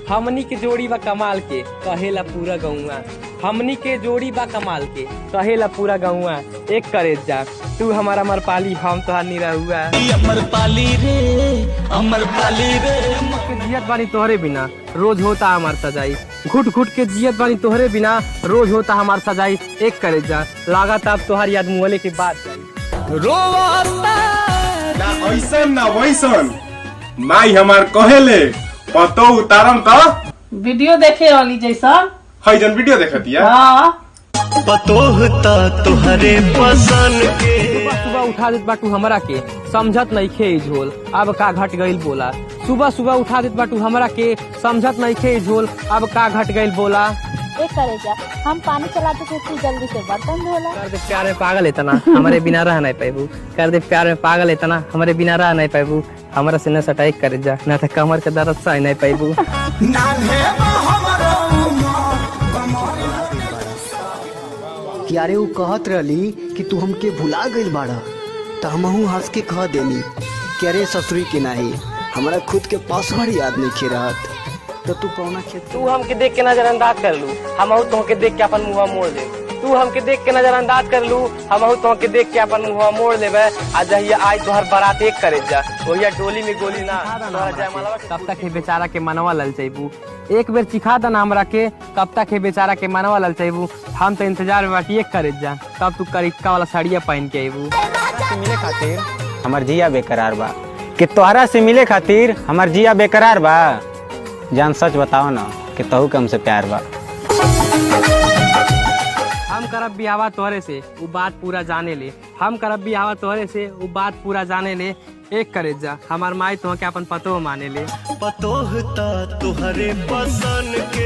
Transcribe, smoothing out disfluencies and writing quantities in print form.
हमनी के जोड़ी बा कमाल के कहेला पूरा गौवा। हमनी के जोड़ी बा कमाल के कहेला पूरा गौवा। एक करे जा तू हमारा अमर पाली हम तोहार निरहुआ। अमर पाली रे अमर पाली रे। के जियत बानी तोहरे बिना रोज होता हमार सजाई। घुट घुट के जियत बानी तोहरे बिना रोज होता हमार सजाई। एक करे जा लागत अब तोहार याद मुहले के बाद रोवाता ना ऐसन ना वैसन माई हमार कहेले पतो उतारम का वीडियो देखे वाली जैसा है जन वीडियो देखतिया। हाँ पतोहता तुहरे पसंद के। सुबह उठा देत बाटू हमरा के समझत नहीं खे झोल अब का घट गईल बोला। सुबह सुबह उठा देत बाटू हमरा के समझत नहीं खे झोल अब का घट गईल बोला। एक करे जा हम पानी चलाते थे तू जल्दी से बर्तन धोला। कर दे प्यार में पागल इतना हमारे बिना रह नहीं पाएबू। कर दे प्यार में पागल इतना हमारे बिना रह नहीं पाएबू। हमारा से न सटाई कर जा न तो कमर के दर्द सह नहीं पाएबू। कि अरे वो कहत रहली कि तू हमके भुला गइल बाड़ा तो हमहू हंस के कह देनी कि अरे ससुरी के नाही हमारा खुद के पासवर्ड याद नहीं खे रहत तो तू कौना खेत। तू हमके देख के नजरअंदाज कर लू हमहू तुमके देख के अपन मुँह मोड़ दे। तू हमके देख के नजरअंदाज कर लू हमहू तुमके देख के अपन मुँह मोड़ देबे। आ जहिया आज तोहर बारात एक करे जा वहिया डोली में गोली ना तब तक बेचारा के मनवा ललचैबू। एक बेर चिखा दना हमरा के कब तक है बेचारा के मनवा ललचैबू। हम तो इंतजार में बाटी एक करे जा तब तू करिक्का वाला साड़िया पहन के आईबू। मिले खातिर हमार जिया बेकरार बा कि तोहरा से मिले खातिर हमार जिया बेकरार बा। जान सच बताओ ना कि तहू के हमसे प्यार बा। हम करब बिहावा तोहरे से वो बात पूरा जाने ले। हम करब बिहावा तोहरे से वो बात पूरा जाने ले। एक करे जा हमार माई तो के अपन पतो माने ले। पतोहता तुहरे पसंद के।